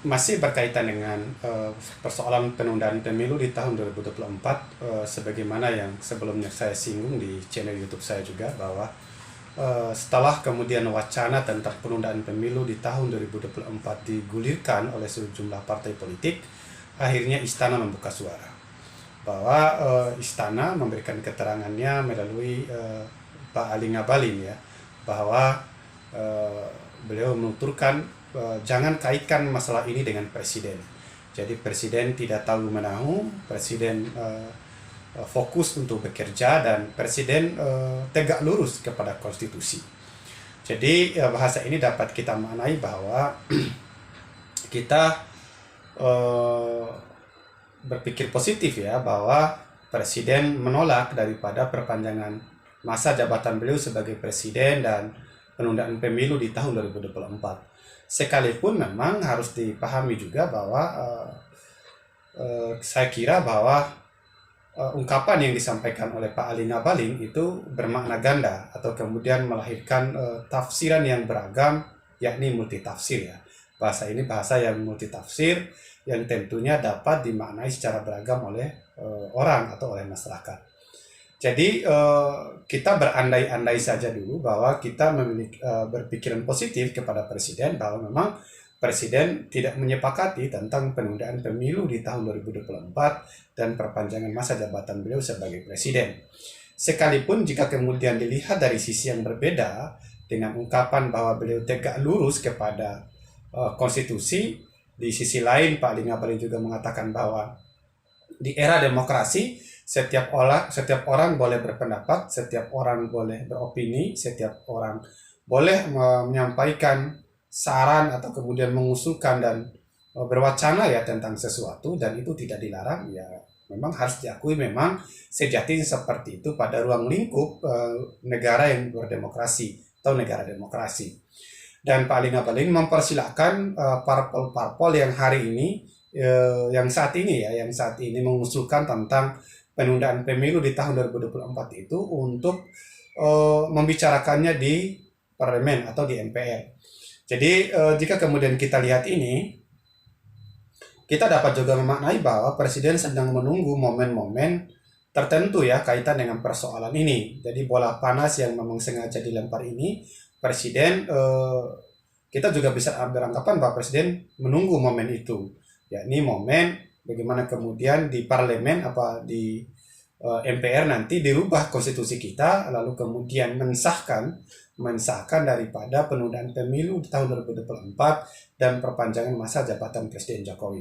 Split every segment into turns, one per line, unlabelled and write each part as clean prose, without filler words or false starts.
Masih berkaitan dengan persoalan penundaan pemilu di tahun 2024, sebagaimana yang sebelumnya saya singgung di channel YouTube saya juga, bahwa setelah kemudian wacana tentang penundaan pemilu di tahun 2024 digulirkan oleh sejumlah partai politik, akhirnya Istana membuka suara bahwa Istana memberikan keterangannya melalui Pak Ali Ngabalin, ya, bahwa eh, beliau menuturkan jangan kaitkan masalah ini dengan presiden. Jadi presiden tidak tahu menahu, presiden fokus untuk bekerja, dan presiden tegak lurus kepada konstitusi. Jadi bahasa ini dapat kita maknai bahwa kita eh, berpikir positif, ya, bahwa presiden menolak daripada perpanjangan masa jabatan beliau sebagai presiden dan penundaan pemilu di tahun 2024. Sekalipun memang harus dipahami juga bahwa saya kira bahwa ungkapan yang disampaikan oleh Pak Ali Ngabalin itu bermakna ganda atau kemudian melahirkan tafsiran yang beragam, yakni multitafsir, ya. Bahasa ini bahasa yang multitafsir yang tentunya dapat dimaknai secara beragam oleh orang atau oleh masyarakat. Jadi kita berandai-andai saja dulu bahwa kita memiliki berpikiran positif kepada presiden, bahwa memang presiden tidak menyepakati tentang penundaan pemilu di tahun 2024 dan perpanjangan masa jabatan beliau sebagai presiden. Sekalipun jika kemudian dilihat dari sisi yang berbeda dengan ungkapan bahwa beliau tegak lurus kepada konstitusi, di sisi lain Pak Ali Ngabalin juga mengatakan bahwa di era demokrasi setiap orang boleh berpendapat, setiap orang boleh beropini, setiap orang boleh menyampaikan saran atau kemudian mengusulkan dan berwacana, ya, tentang sesuatu, dan itu tidak dilarang. Ya, memang harus diakui, memang sejatinya seperti itu pada ruang lingkup negara yang berdemokrasi atau negara demokrasi. Dan Pak Ali Ngabalin mempersilahkan parpol-parpol yang hari ini yang saat ini mengusulkan tentang penundaan pemilu di tahun 2024 itu untuk membicarakannya di parlemen atau di MPR. Jadi jika kemudian kita lihat ini, kita dapat juga memaknai bahwa presiden sedang menunggu momen-momen tertentu, ya, kaitan dengan persoalan ini. Jadi bola panas yang memang sengaja dilempar ini, presiden kita juga bisa beranggapan bahwa presiden menunggu momen itu, yakni momen bagaimana kemudian di parlemen apa di MPR nanti dirubah konstitusi kita, lalu kemudian mensahkan daripada penundaan pemilu di tahun 2024 dan perpanjangan masa jabatan Presiden Jokowi.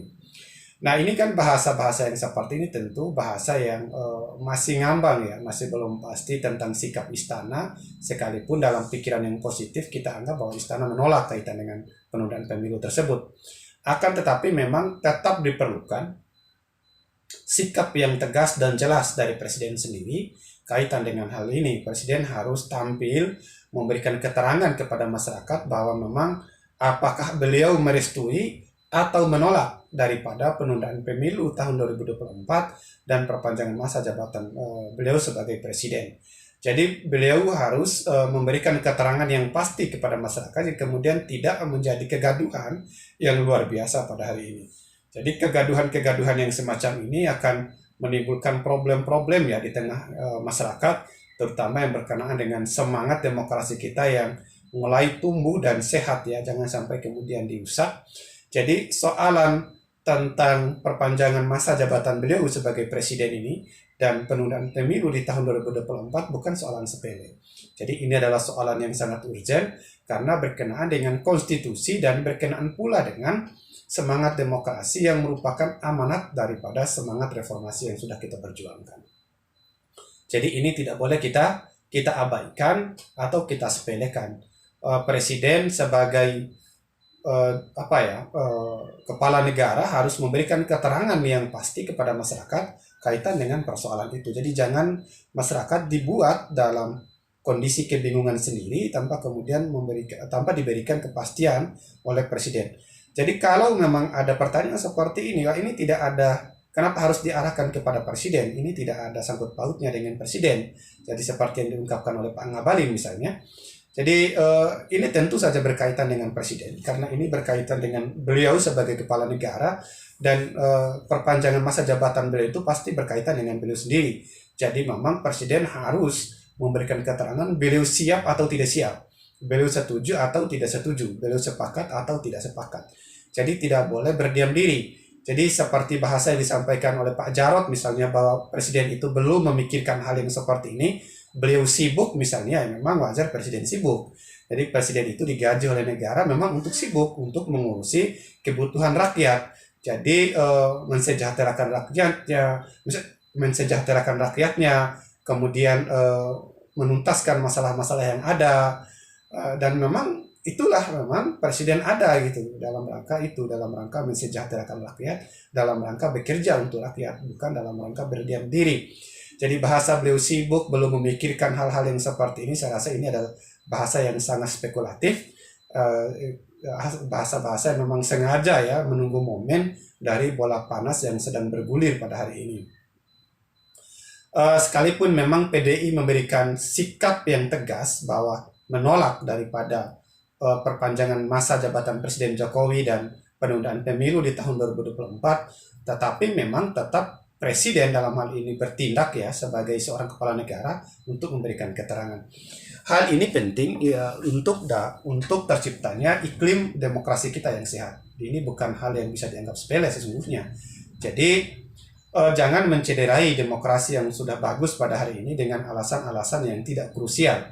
Nah, ini kan bahasa-bahasa yang seperti ini tentu bahasa yang masih ngambang, ya, masih belum pasti tentang sikap istana, sekalipun dalam pikiran yang positif kita anggap bahwa istana menolak kaitan dengan penundaan pemilu tersebut. Akan tetapi memang tetap diperlukan sikap yang tegas dan jelas dari presiden sendiri kaitan dengan hal ini. Presiden harus tampil memberikan keterangan kepada masyarakat bahwa memang apakah beliau merestui atau menolak daripada penundaan pemilu tahun 2024 dan perpanjangan masa jabatan beliau sebagai presiden. Jadi beliau harus memberikan keterangan yang pasti kepada masyarakat yang kemudian tidak menjadi kegaduhan yang luar biasa pada hari ini. Jadi kegaduhan-kegaduhan yang semacam ini akan menimbulkan problem-problem, ya, di tengah masyarakat, terutama yang berkenaan dengan semangat demokrasi kita yang mulai tumbuh dan sehat, ya, jangan sampai kemudian dirusak. Jadi soalan tentang perpanjangan masa jabatan beliau sebagai presiden ini dan penundaan pemilu di tahun 2024 bukan soalan sepele. Jadi ini adalah soalan yang sangat urgent karena berkenaan dengan konstitusi dan berkenaan pula dengan semangat demokrasi yang merupakan amanat daripada semangat reformasi yang sudah kita perjuangkan. Jadi ini tidak boleh kita abaikan atau kita sepelekan. Presiden sebagai kepala negara harus memberikan keterangan yang pasti kepada masyarakat kaitan dengan persoalan itu. Jadi jangan masyarakat dibuat dalam kondisi kebingungan sendiri tanpa kemudian diberikan kepastian oleh presiden. Jadi kalau memang ada pertanyaan seperti ini, ini tidak ada, kenapa harus diarahkan kepada presiden? Ini tidak ada sangkut pautnya dengan presiden. Jadi seperti yang diungkapkan oleh Pak Ngabalin misalnya, Jadi ini tentu saja berkaitan dengan presiden karena ini berkaitan dengan beliau sebagai kepala negara dan perpanjangan masa jabatan beliau itu pasti berkaitan dengan beliau sendiri. Jadi memang presiden harus memberikan keterangan beliau siap atau tidak siap, beliau setuju atau tidak setuju, beliau sepakat atau tidak sepakat. Jadi tidak boleh berdiam diri. Jadi seperti bahasa yang disampaikan oleh Pak Jarod misalnya bahwa presiden itu belum memikirkan hal yang seperti ini, beliau sibuk misalnya, ya memang wajar presiden sibuk. Jadi presiden itu digaji oleh negara memang untuk sibuk, untuk mengurusi kebutuhan rakyat. Jadi mensejahterakan rakyatnya, mensejahterakan rakyatnya, kemudian menuntaskan masalah-masalah yang ada. Dan memang itulah memang presiden ada gitu dalam rangka itu, dalam rangka mensejahterakan rakyat, dalam rangka bekerja untuk rakyat, bukan dalam rangka berdiam diri. Jadi bahasa beliau sibuk belum memikirkan hal-hal yang seperti ini, saya rasa ini adalah bahasa yang sangat spekulatif, bahasa-bahasa yang memang sengaja ya menunggu momen dari bola panas yang sedang bergulir pada hari ini. Sekalipun memang PDI memberikan sikap yang tegas bahwa menolak daripada perpanjangan masa jabatan Presiden Jokowi dan penundaan pemilu di tahun 2024, tetapi memang tetap presiden dalam hal ini bertindak ya sebagai seorang kepala negara untuk memberikan keterangan. Hal ini penting ya untuk terciptanya iklim demokrasi kita yang sehat. Ini bukan hal yang bisa dianggap sepele sesungguhnya. Jadi jangan mencederai demokrasi yang sudah bagus pada hari ini dengan alasan-alasan yang tidak krusial.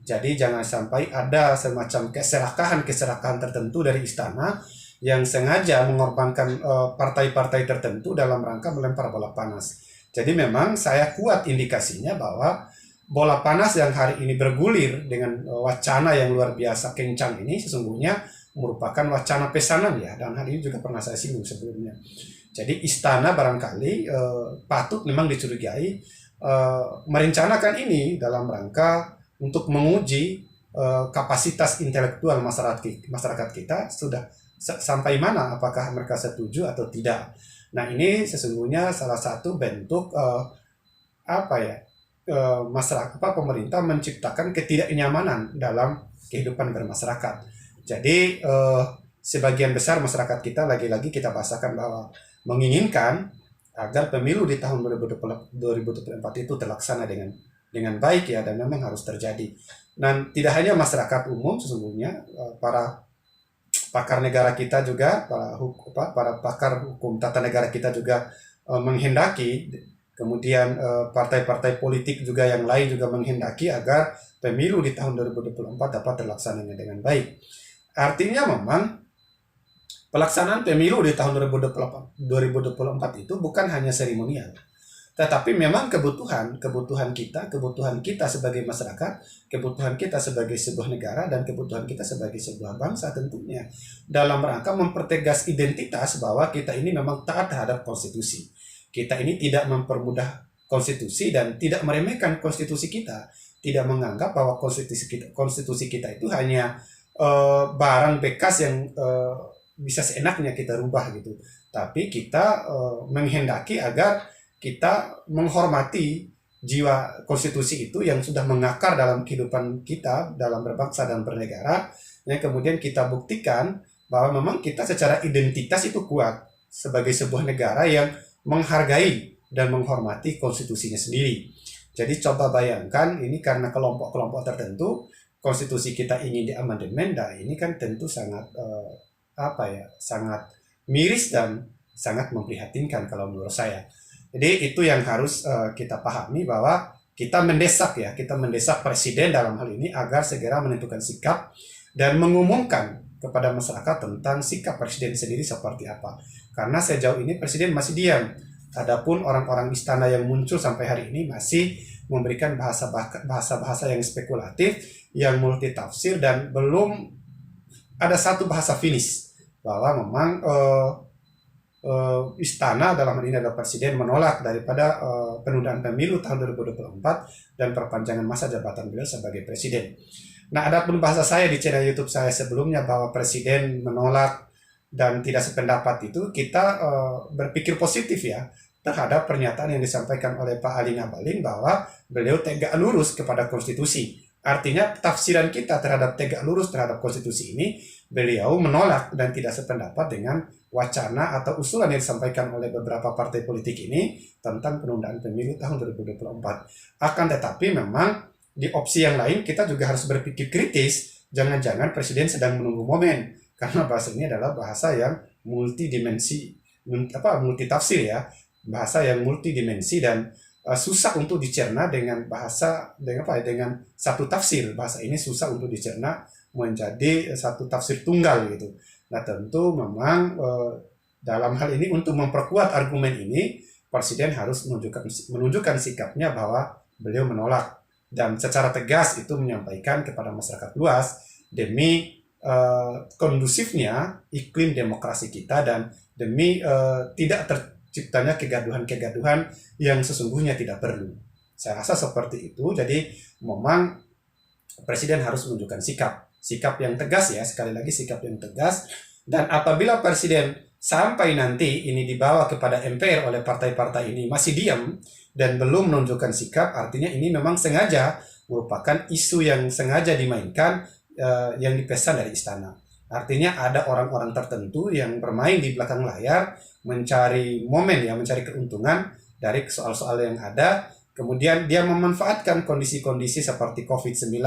Jadi jangan sampai ada semacam keserakahan tertentu dari istana yang sengaja mengorbankan partai-partai tertentu dalam rangka melempar bola panas. Jadi memang saya kuat indikasinya bahwa bola panas yang hari ini bergulir dengan wacana yang luar biasa kencang ini sesungguhnya merupakan wacana pesanan ya, dan hal ini juga pernah saya singgung sebelumnya. Jadi istana barangkali patut memang dicurigai merencanakan ini dalam rangka untuk menguji kapasitas intelektual masyarakat kita sudah sampai mana, apakah mereka setuju atau tidak. Nah ini sesungguhnya salah satu bentuk masyarakat pemerintah menciptakan ketidaknyamanan dalam kehidupan bermasyarakat. Jadi sebagian besar masyarakat kita lagi-lagi kita bahasakan bahwa menginginkan agar pemilu di tahun 2024 itu terlaksana dengan baik ya, dan memang harus terjadi. Dan tidak hanya masyarakat umum sesungguhnya, para pakar negara kita juga, para pakar hukum tata negara kita juga menghendaki, kemudian partai-partai politik juga yang lain juga menghendaki agar pemilu di tahun 2024 dapat terlaksana dengan baik. Artinya memang pelaksanaan pemilu di tahun 2024 itu bukan hanya seremonial, tetapi memang kebutuhan kita sebagai masyarakat, kebutuhan kita sebagai sebuah negara, dan kebutuhan kita sebagai sebuah bangsa tentunya dalam rangka mempertegas identitas bahwa kita ini memang taat terhadap konstitusi. Kita ini tidak mempermudah konstitusi dan tidak meremehkan konstitusi kita, tidak menganggap bahwa konstitusi kita itu hanya barang bekas yang bisa seenaknya kita rubah gitu. Tapi kita menghendaki agar kita menghormati jiwa konstitusi itu yang sudah mengakar dalam kehidupan kita dalam berbangsa dan bernegara, yang kemudian kita buktikan bahwa memang kita secara identitas itu kuat sebagai sebuah negara yang menghargai dan menghormati konstitusinya sendiri. Jadi coba bayangkan ini karena kelompok-kelompok tertentu konstitusi kita ingin diamandemen, ini kan tentu sangat sangat miris dan sangat memprihatinkan kalau menurut saya. Jadi itu yang harus kita pahami, bahwa kita mendesak presiden dalam hal ini agar segera menentukan sikap dan mengumumkan kepada masyarakat tentang sikap presiden sendiri seperti apa. Karena sejauh ini presiden masih diam. Adapun orang-orang istana yang muncul sampai hari ini masih memberikan bahasa-bahasa yang spekulatif, yang multitafsir, dan belum ada satu bahasa finish bahwa memang istana dalam hal ini adalah presiden menolak daripada penundaan pemilu tahun 2024 dan perpanjangan masa jabatan beliau sebagai presiden. Nah, adapun bahasa saya di channel YouTube saya sebelumnya bahwa presiden menolak dan tidak sependapat, itu kita berpikir positif ya terhadap pernyataan yang disampaikan oleh Pak Ali Ngabalin bahwa beliau tegak lurus kepada konstitusi. Artinya tafsiran kita terhadap tegak lurus terhadap konstitusi ini, beliau menolak dan tidak sependapat dengan wacana atau usulan yang disampaikan oleh beberapa partai politik ini tentang penundaan pemilu tahun 2024. Akan tetapi memang di opsi yang lain kita juga harus berpikir kritis, jangan-jangan presiden sedang menunggu momen, karena bahasa ini adalah bahasa yang multidimensi, multitafsir ya, bahasa yang multidimensi dan susah untuk dicerna dengan dengan satu tafsir. Bahasa ini susah untuk dicerna menjadi satu tafsir tunggal gitu. Nah tentu memang dalam hal ini untuk memperkuat argumen ini, presiden harus menunjukkan sikapnya bahwa beliau menolak dan secara tegas itu menyampaikan kepada masyarakat luas demi kondusifnya iklim demokrasi kita dan demi tidak terciptanya kegaduhan-kegaduhan yang sesungguhnya tidak perlu. Saya rasa seperti itu. Jadi memang presiden harus menunjukkan sikap yang tegas ya, sekali lagi sikap yang tegas. Dan apabila presiden sampai nanti ini dibawa kepada MPR oleh partai-partai ini masih diam dan belum menunjukkan sikap, artinya ini memang sengaja merupakan isu yang sengaja dimainkan, yang dipesan dari istana. Artinya ada orang-orang tertentu yang bermain di belakang layar, mencari momen ya, mencari keuntungan dari soal-soal yang ada, kemudian dia memanfaatkan kondisi-kondisi seperti COVID-19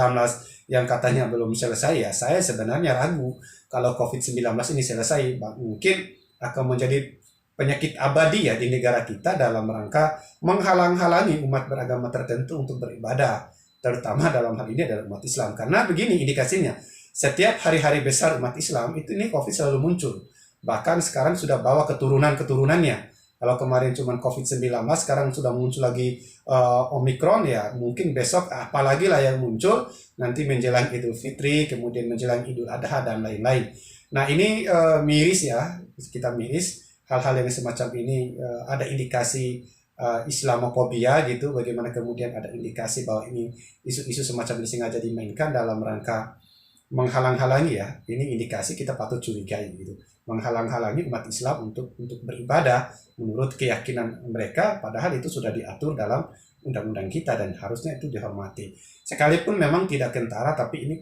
yang katanya belum selesai ya. Saya sebenarnya ragu kalau COVID-19 ini selesai, mungkin akan menjadi penyakit abadi ya di negara kita dalam rangka menghalang-halangi umat beragama tertentu untuk beribadah, terutama dalam hal ini adalah umat Islam. Karena begini indikasinya, setiap hari-hari besar umat Islam itu ini COVID selalu muncul. Bahkan sekarang sudah bawa keturunan-keturunannya. Kalau kemarin cuma COVID-19, sekarang sudah muncul lagi Omikron ya, mungkin besok apalagi lah yang muncul nanti menjelang Idul Fitri, kemudian menjelang Idul Adha dan lain-lain. Nah ini miris ya, kita miris hal-hal yang semacam ini, ada indikasi Islamofobia gitu, bagaimana kemudian ada indikasi bahwa ini isu-isu semacam ini sengaja dimainkan dalam rangka menghalang-halangi ya. Ini indikasi kita patut curigai gitu, menghalang-halangi umat Islam untuk beribadah menurut keyakinan mereka, padahal itu sudah diatur dalam undang-undang kita dan harusnya itu dihormati. Sekalipun memang tidak kentara, tapi ini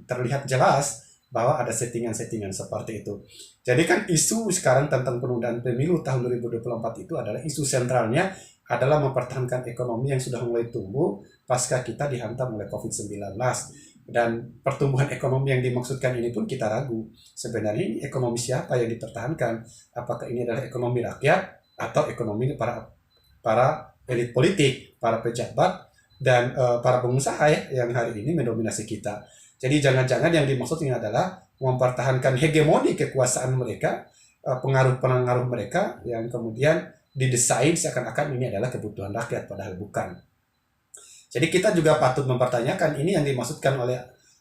terlihat jelas bahwa ada settingan-settingan seperti itu. Jadi kan isu sekarang tentang penundaan pemilu tahun 2024 itu adalah isu sentralnya adalah mempertahankan ekonomi yang sudah mulai tumbuh pasca kita dihantam oleh COVID-19. Dan pertumbuhan ekonomi yang dimaksudkan ini pun kita ragu. Sebenarnya ini ekonomi siapa yang dipertahankan? Apakah ini adalah ekonomi rakyat atau ekonomi para elit politik, para pejabat, dan para pengusaha ya, yang hari ini mendominasi kita. Jadi jangan-jangan yang dimaksud ini adalah mempertahankan hegemoni kekuasaan mereka, pengaruh-pengaruh mereka yang kemudian didesain seakan-akan ini adalah kebutuhan rakyat, padahal bukan. Jadi kita juga patut mempertanyakan ini yang dimaksudkan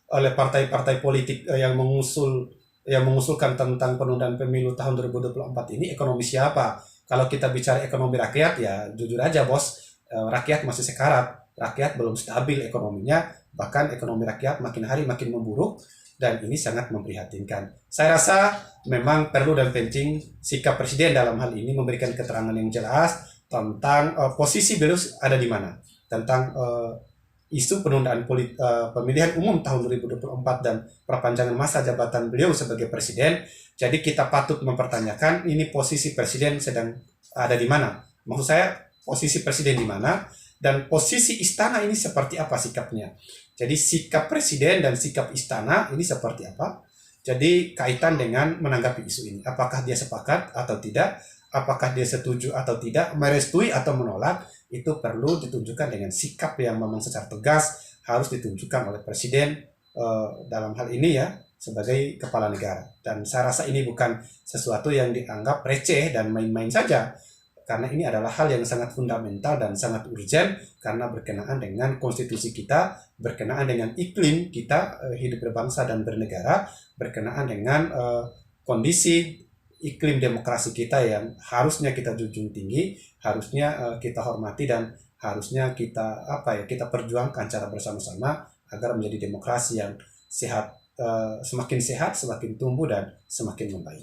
oleh partai-partai politik yang mengusulkan tentang penundaan pemilu tahun 2024 ini ekonomi siapa? Kalau kita bicara ekonomi rakyat ya jujur aja bos, rakyat masih sekarat, rakyat belum stabil ekonominya, bahkan ekonomi rakyat makin hari makin memburuk dan ini sangat memprihatinkan. Saya rasa memang perlu dan penting sikap presiden dalam hal ini memberikan keterangan yang jelas tentang posisi beliau ada di mana, tentang isu penundaan pemilihan umum tahun 2024 dan perpanjangan masa jabatan beliau sebagai presiden. Jadi kita patut mempertanyakan ini posisi presiden sedang ada di mana. Maksud saya posisi presiden di mana dan posisi istana ini seperti apa sikapnya. Jadi sikap presiden dan sikap istana ini seperti apa. Jadi kaitan dengan menanggapi isu ini. Apakah dia sepakat atau tidak? Apakah dia setuju atau tidak? Merestui atau menolak? Itu perlu ditunjukkan dengan sikap yang memang secara tegas harus ditunjukkan oleh presiden dalam hal ini ya sebagai kepala negara. Dan saya rasa ini bukan sesuatu yang dianggap receh dan main-main saja, karena ini adalah hal yang sangat fundamental dan sangat urgent karena berkenaan dengan konstitusi kita, berkenaan dengan iklim kita hidup berbangsa dan bernegara, berkenaan dengan kondisi iklim demokrasi kita yang harusnya kita junjung tinggi, harusnya kita hormati dan harusnya kita kita perjuangkan cara bersama-sama agar menjadi demokrasi yang sehat, semakin sehat, semakin tumbuh dan semakin membaik.